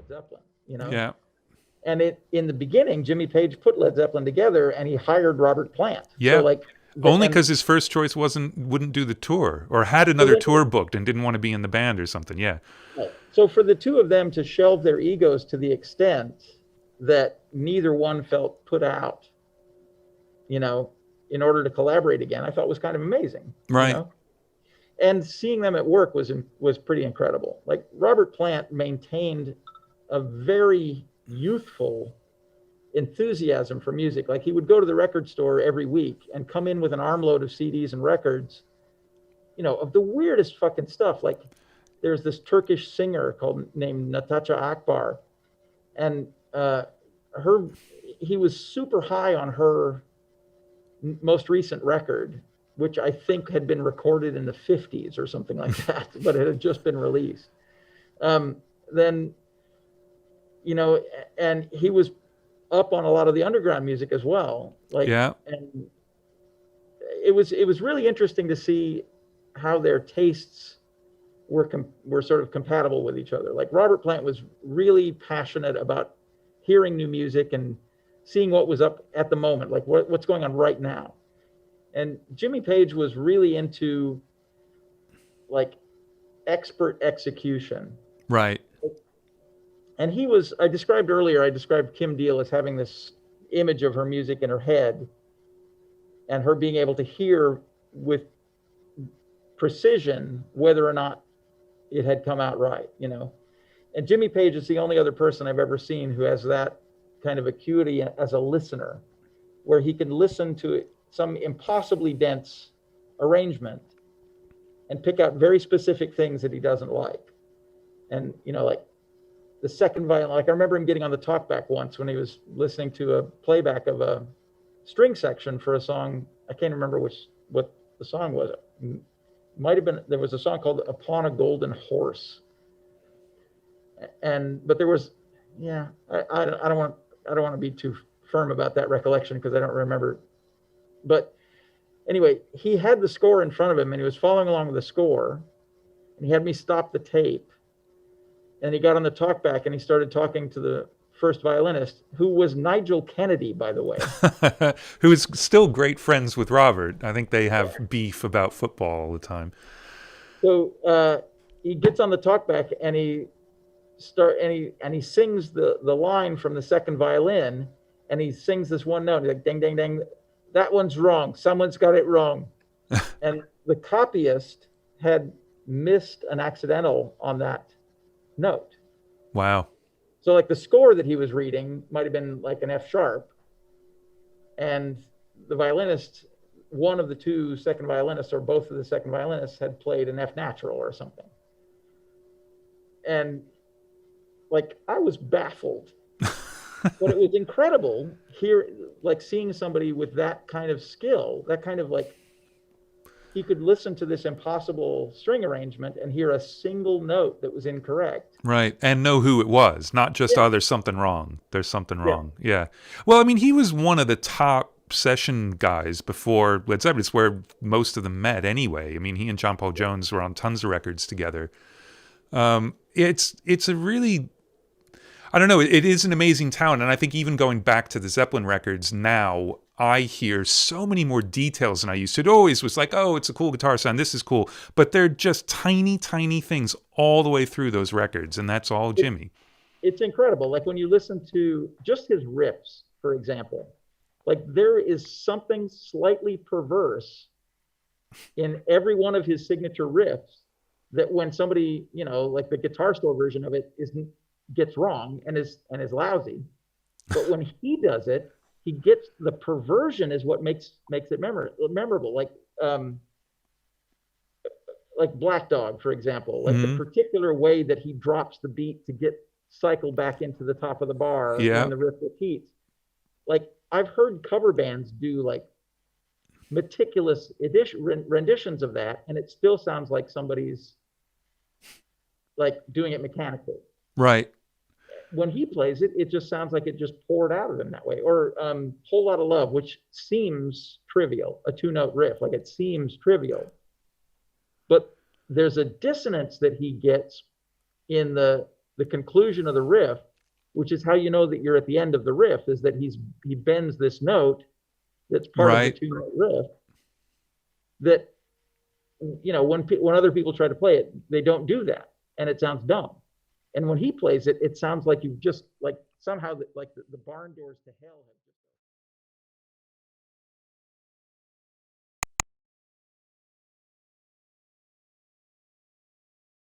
Zeppelin, you know? Yeah. And in the beginning, Jimmy Page put Led Zeppelin together and he hired Robert Plant. So Yeah. like, Only because his first choice wouldn't do the tour, or had another tour booked and didn't want to be in the band or something. Yeah. so for the two of them to shelve their egos to the extent that neither one felt put out, you know, in order to collaborate again, I thought was kind of amazing, you Right. know. And seeing them at work was pretty incredible. Like Robert Plant maintained a very youthful enthusiasm for music. Like he would go to the record store every week and come in with an armload of CDs and records, you know, of the weirdest fucking stuff. Like there's this Turkish singer named Natasha Akbar, and he was super high on her most recent record, which I think had been recorded in the 50s or something like that, but it had just been released. Then, you know, and he was up on a lot of the underground music as well. Like, Yeah. and it was really interesting to see how their tastes were sort of compatible with each other. Like Robert Plant was really passionate about hearing new music and seeing what was up at the moment, like what's going on right now. And Jimmy Page was really into like expert execution. Right. And I described Kim Deal as having this image of her music in her head and her being able to hear with precision whether or not it had come out right, you know. And Jimmy Page is the only other person I've ever seen who has that kind of acuity as a listener, where he can listen to some impossibly dense arrangement and pick out very specific things that he doesn't like. And, you know, like the second violin, like I remember him getting on the talkback once when he was listening to a playback of a string section for a song. I can't remember what the song was. It might have been, there was a song called Upon a Golden Horse. But there was, yeah, I don't want to be too firm about that recollection because I don't remember. But anyway, he had the score in front of him and he was following along with the score, and he had me stop the tape, and he got on the talkback and he started talking to the first violinist, who was Nigel Kennedy, by the way. Who is still great friends with Robert. I think they have beef about football all the time. So he gets on the talkback and he sings the line from the second violin, and he sings this one note. He's like, ding, ding, ding. That one's wrong. Someone's got it wrong. And the copyist had missed an accidental on that note. Wow. So like the score that he was reading might have been like an F sharp, and the violinist, one of the two second violinists or both of the second violinists, had played an F natural or something. And like I was baffled. But it was incredible here, like seeing somebody with that kind of skill, that kind of like, he could listen to this impossible string arrangement and hear a single note that was incorrect. Right. And know who it was, not just, oh, there's something wrong. There's something wrong. Yeah. Well, I mean, he was one of the top session guys before Led Zeppelin. It's where most of them met anyway. I mean, he and John Paul Jones were on tons of records together. It's a really, I don't know, it is an amazing talent. And I think even going back to the Zeppelin records now, I hear so many more details than I used to. It always was like, oh, it's a cool guitar sound, this is cool. But they're just tiny, tiny things all the way through those records. And that's all Jimmy. It's incredible. Like when you listen to just his riffs, for example, like there is something slightly perverse in every one of his signature riffs that when somebody, you know, like the Guitar Store version of it gets wrong and is lousy. But when he does it, he gets the perversion is what makes it memorable. Like Black Dog, for example, like the particular way that he drops the beat to get cycle back into the top of the bar when the riff repeats. Like I've heard cover bands do like meticulous renditions of that, and it still sounds like somebody's like doing it mechanically. Right. When he plays it, it just sounds like it just poured out of him that way. Or Whole Lotta Love, which seems trivial, a 2-note riff, like it seems trivial. But there's a dissonance that he gets in the the conclusion of the riff, which is how you know that you're at the end of the riff, is that he bends this note that's part of the Right. 2-note riff that, you know, when other people try to play it, they don't do that, and it sounds dumb. And when he plays it, it sounds like you've just, like, somehow, like the barn doors to hell have just